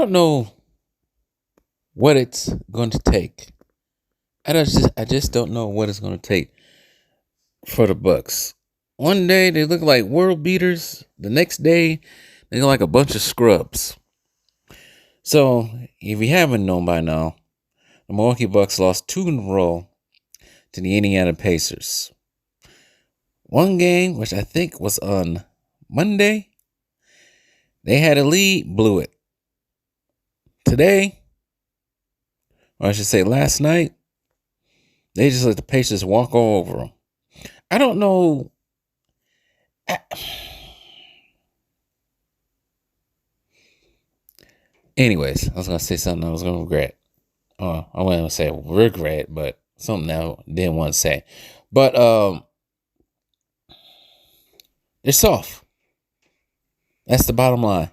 don't know what it's going to take. I just don't know what it's going to take for the Bucks. One day they look like world beaters. The next day they look like a bunch of scrubs. So if you haven't known by now, the Milwaukee Bucks lost 2 in a row to the Indiana Pacers. One game, which I think was on Monday, they had a lead, blew it. Today, or I should say last night, they just let the Pacers walk all over them. I don't know. Anyways, I was going to say something I was going to regret. I wasn't going to say regret, but something I didn't want to say. But they're soft. That's the bottom line.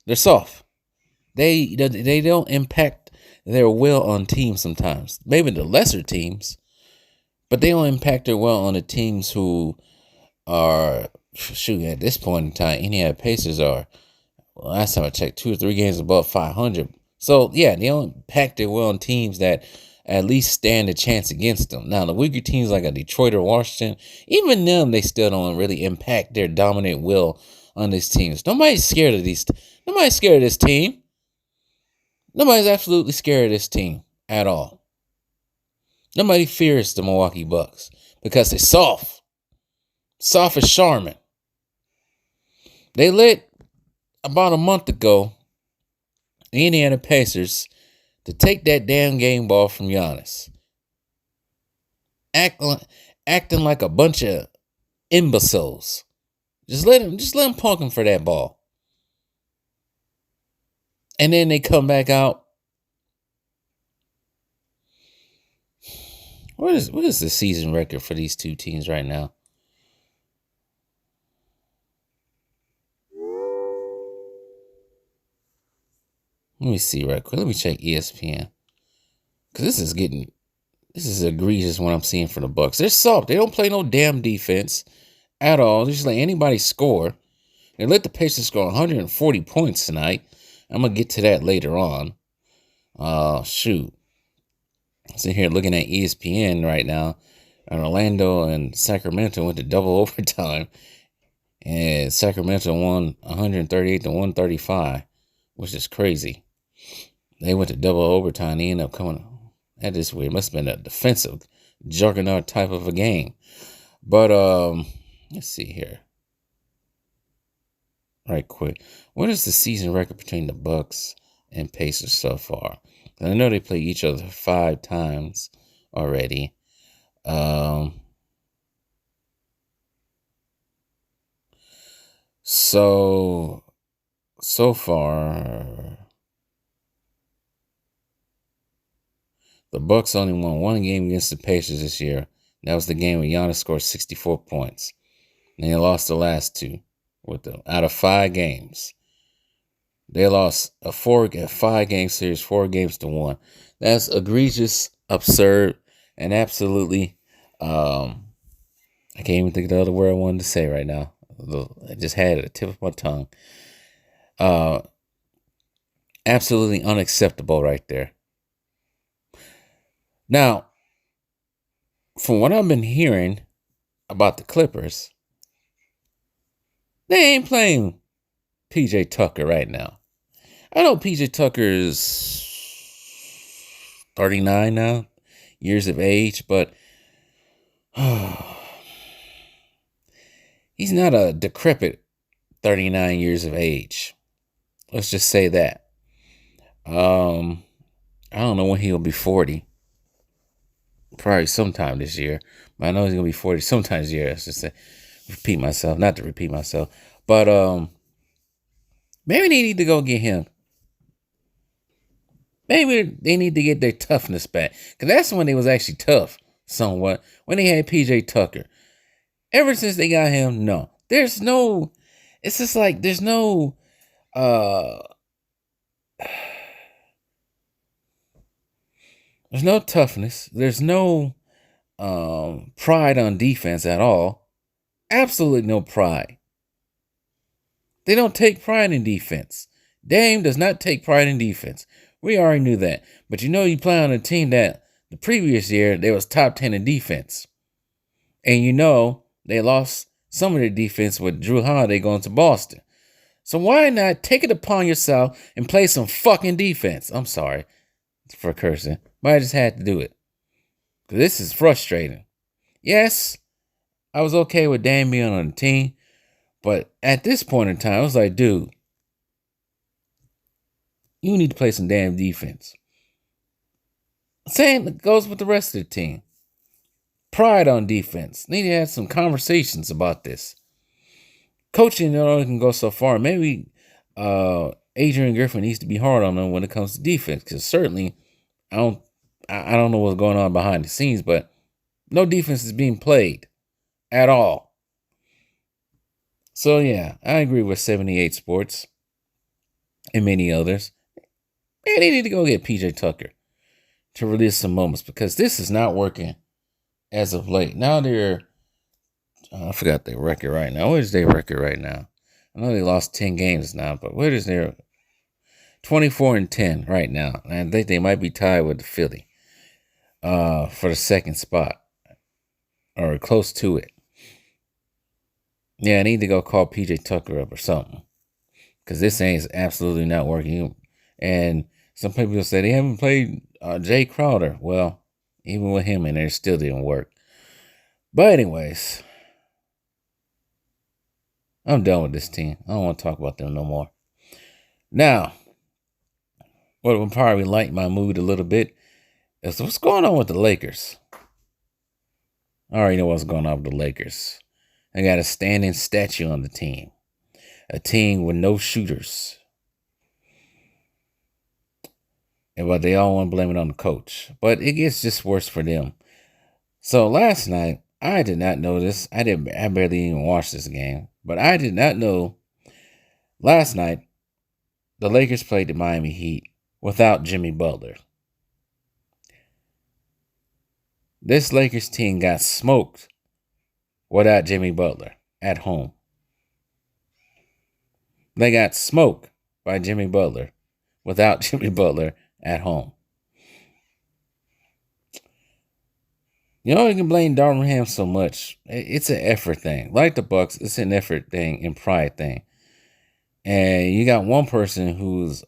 They're soft. They don't impact their will on teams sometimes. Maybe the lesser teams, but they don't impact their will on the teams who are shooting at this point in time. Indiana Pacers are, well, last time I checked, 2 or 3 games above 500. So yeah, they don't impact their will on teams that at least stand a chance against them. Now the weaker teams like a Detroit or Washington, even them, they still don't really impact their dominant will on these teams. Nobody's scared of this team. Nobody's absolutely scared of this team at all. Nobody fears the Milwaukee Bucks because they're soft. Soft as Charmin. They let, about a month ago, the Indiana Pacers to take that damn game ball from Giannis. Acting like a bunch of imbeciles. Just let him punk him for that ball. And then they come back out. What is the season record for these two teams right now? Let me see right quick. Let me check ESPN. Because this is egregious what I'm seeing for the Bucks. They're soft. They don't play no damn defense at all. They just let anybody score. They let the Pacers score 140 points tonight. I'm going to get to that later on. Shoot. I'm sitting here looking at ESPN right now. And Orlando and Sacramento went to double overtime. And Sacramento won 138 to 135, which is crazy. They went to double overtime. They ended up coming. That is weird. It must have been a defensive juggernaut type of a game. But let's see here. Right quick. What is the season record between the Bucks and Pacers so far? I know they play each other 5 times already. So far, the Bucks only won 1 game against the Pacers this year. That was the game where Giannis scored 64 points. And they lost the last 2 with them out of 5 games. They lost a 5-game series, 4 games to 1. That's egregious, absurd, and absolutely. I can't even think of the other word I wanted to say right now. I just had it at the tip of my tongue. Absolutely unacceptable right there. Now, from what I've been hearing about the Clippers, they ain't playing PJ Tucker right now. I know PJ Tucker is 39 now, years of age, but he's not a decrepit 39 years of age. Let's just say that. I don't know when he'll be 40. Probably sometime this year. But I know he's going to be 40 sometime this year. Let's just say, not to repeat myself. But maybe they need to go get him. Maybe they need to get their toughness back. Because that's when they was actually tough, somewhat. When they had PJ Tucker. Ever since they got him, no. It's just like there's no there's no toughness. There's no pride on defense at all. Absolutely no pride. They don't take pride in defense. Dame does not take pride in defense. We already knew that. But you play on a team that the previous year they was top 10 in defense. And they lost some of their defense with Drew Holiday going to Boston. So why not take it upon yourself and play some fucking defense? I'm sorry for cursing, but I just had to do it. Because this is frustrating. Yes, I was okay with Dame being on the team, but at this point in time, I was like, dude, you need to play some damn defense. Same goes with the rest of the team. Pride on defense. Need to have some conversations about this. Coaching only can go so far. Maybe Adrian Griffin needs to be hard on them when it comes to defense, because certainly I don't know what's going on behind the scenes, but no defense is being played at all. So yeah, I agree with 78 Sports and many others. Man, they need to go get PJ Tucker to release some moments, because this is not working as of late. Now I forgot their record right now. What is their record right now? I know they lost 10 games now, but what is their 24-10 right now? And I think they might be tied with the Philly for the second spot, or close to it. Yeah, I need to go call PJ Tucker up or something, because this ain't absolutely not working. And some people say they haven't played Jay Crowder. Well, even with him in there, it still didn't work. But anyways, I'm done with this team. I don't want to talk about them no more. Now, what would probably lighten my mood a little bit is what's going on with the Lakers. I already know what's going on with the Lakers. They got a standing statue on the team. A team with no shooters. But they all want to blame it on the coach. But it gets just worse for them. So last night, I did not know this. I barely even watched this game. But I did not know last night the Lakers played the Miami Heat without Jimmy Butler. This Lakers team got smoked without Jimmy Butler at home. They got smoked by Jimmy Butler without Jimmy Butler at home. You can blame Darvin Ham so much. It's an effort thing. Like the Bucks, it's an effort thing and pride thing. And you got one person who's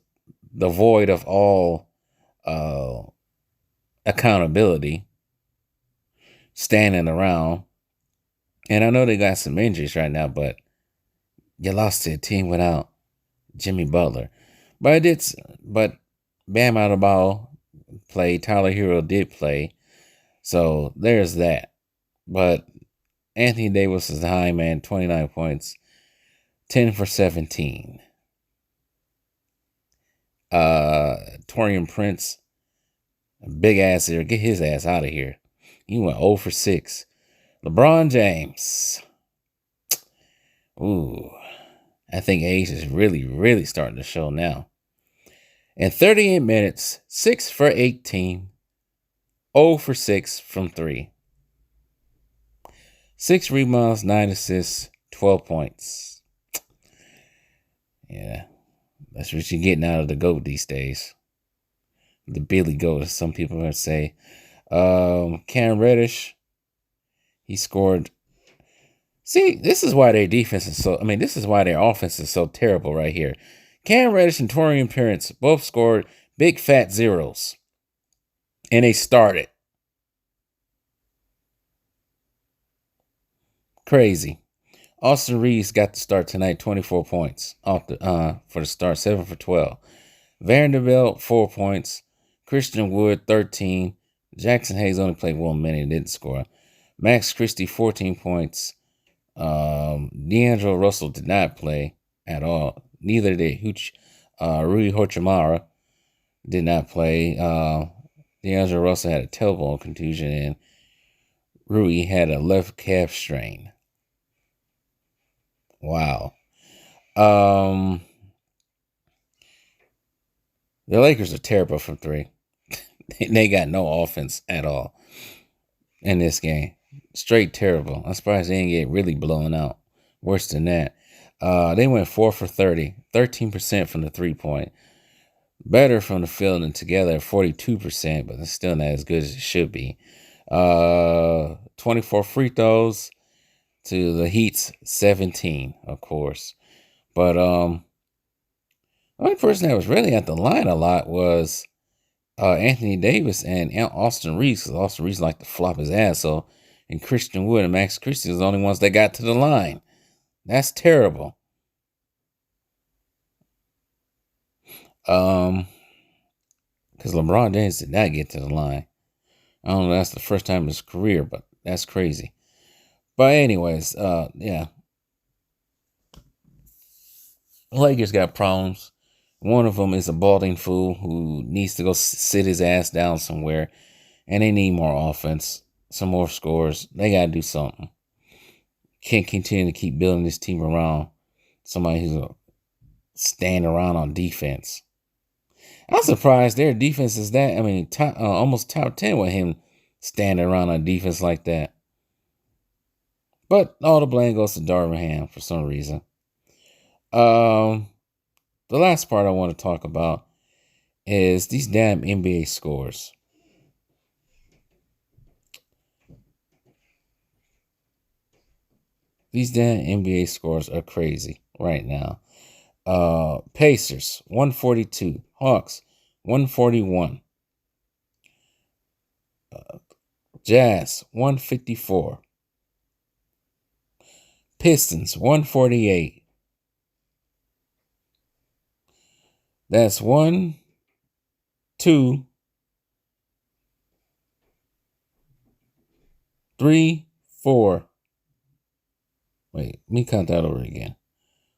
devoid of all accountability standing around. And I know they got some injuries right now, but you lost to a team without Jimmy Butler. But Bam Adebayo played. Tyler Hero did play. So there's that. But Anthony Davis is the high man, 29 points, 10 for 17. Taurean Prince, big ass here. Get his ass out of here. He went 0 for 6. LeBron James. Ooh. I think age is really, really starting to show now. In 38 minutes, 6 for 18. 0 for 6 from 3. 6 rebounds, 9 assists, 12 points. Yeah, that's what you're getting out of the GOAT these days. The Billy GOAT, as some people would say. Cam Reddish, he scored. See, this is why their defense is this is why their offense is so terrible right here. Cam Reddish and Taurean Prince both scored big fat zeros. And they started. Crazy. Austin Reeves got the start tonight, 24 points for the start, 7 for 12. Vanderbilt, 4 points. Christian Wood, 13. Jackson Hayes only played 1 minute and didn't score. Max Christie, 14 points. D'Angelo Russell did not play at all. Neither did Rui Hachimura did not play. D'Angelo Russell had a tailbone contusion, and Rui had a left calf strain. Wow. The Lakers are terrible from 3. They got no offense at all in this game. Straight terrible. I'm surprised they didn't get really blown out. Worse than that. They went 4 for 30, 13% from the 3-point. Better from the field and together at 42%, but it's still not as good as it should be. 24 free throws to the Heat's 17, of course. But the only person that was really at the line a lot was Anthony Davis and Austin Reeves, because Austin Reeves liked to flop his ass. So, and Christian Wood and Max Christie was the only ones that got to the line. That's terrible. Because LeBron James did not get to the line. I don't know, that's the first time in his career, but that's crazy. But anyways, yeah. The Lakers got problems. One of them is a balding fool who needs to go sit his ass down somewhere, and they need more offense, some more scores. They got to do something. Can't continue to keep building this team around somebody who's going to stand around on defense. I'm surprised their defense is that. I mean, almost top 10 with him standing around on defense like that. But all the blame goes to Darvin Ham for some reason. The last part I want to talk about is these damn NBA scores. These damn NBA scores are crazy right now. Pacers 142, Hawks 141, Jazz 154, Pistons 148. That's 1, 2, 3, 4. Wait, let me count that over again.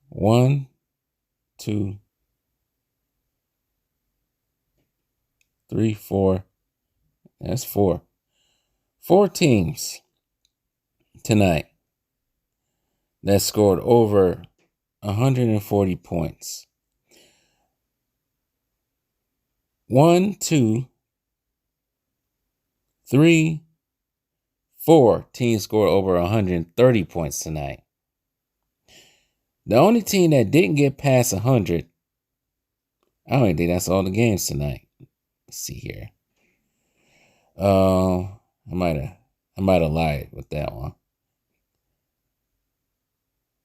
1, 2, 3, 4. That's 4. 4 teams tonight that scored over 140 points. 1, 2, 3, 4 teams scored over 130 points tonight. The only team that didn't get past 100, I don't think that's all the games tonight. Let's see here. I might have lied with that one.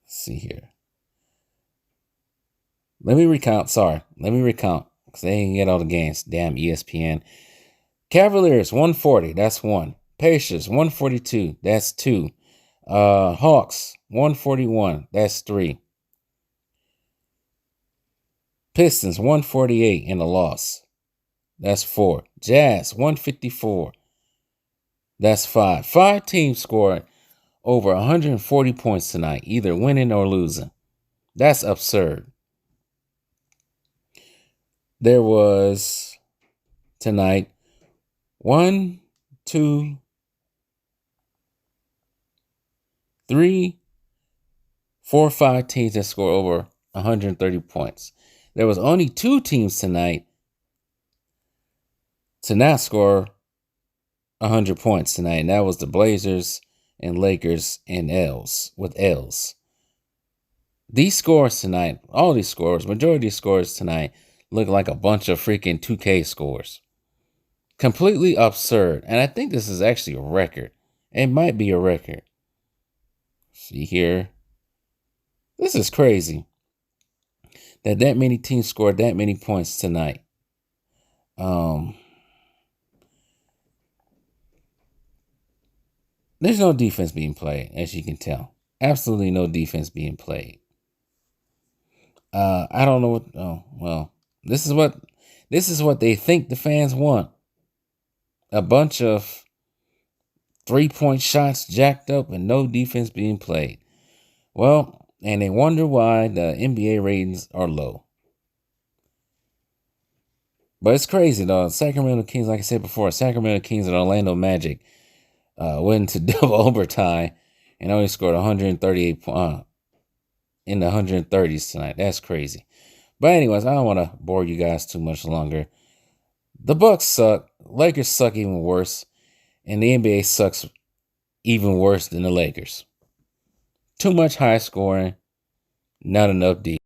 Let's see here. Let me recount. Because they didn't get all the games. Damn ESPN. Cavaliers 140. That's 1. Pacers 142. That's 2. Hawks 141. That's 3. Pistons 148 in a loss. That's 4. Jazz 154. That's 5. 5 teams scored over 140 points tonight, either winning or losing. That's absurd. There was tonight 1, 2, 3, 4, 5 teams that score over 130 points. There was only 2 teams tonight to not score 100 points tonight, and that was the Blazers and Lakers and with L's. These scores tonight, all these scores, majority of these scores tonight, look like a bunch of freaking 2K scores. Completely absurd. And I think this is actually a record. It might be a record. See here. This is crazy. That many teams scored that many points tonight. There's no defense being played, as you can tell. Absolutely no defense being played. I don't know what. Oh well, this is what they think the fans want. A bunch of 3-point shots jacked up and no defense being played. Well, and they wonder why the NBA ratings are low. But it's crazy though. Sacramento Kings, like I said before, Sacramento Kings and Orlando Magic went into double overtime and only scored 138 in the 130s tonight. That's crazy. But anyways, I don't want to bore you guys too much longer. The Bucks suck. Lakers suck even worse. And the NBA sucks even worse than the Lakers. Too much high scoring. Not enough D.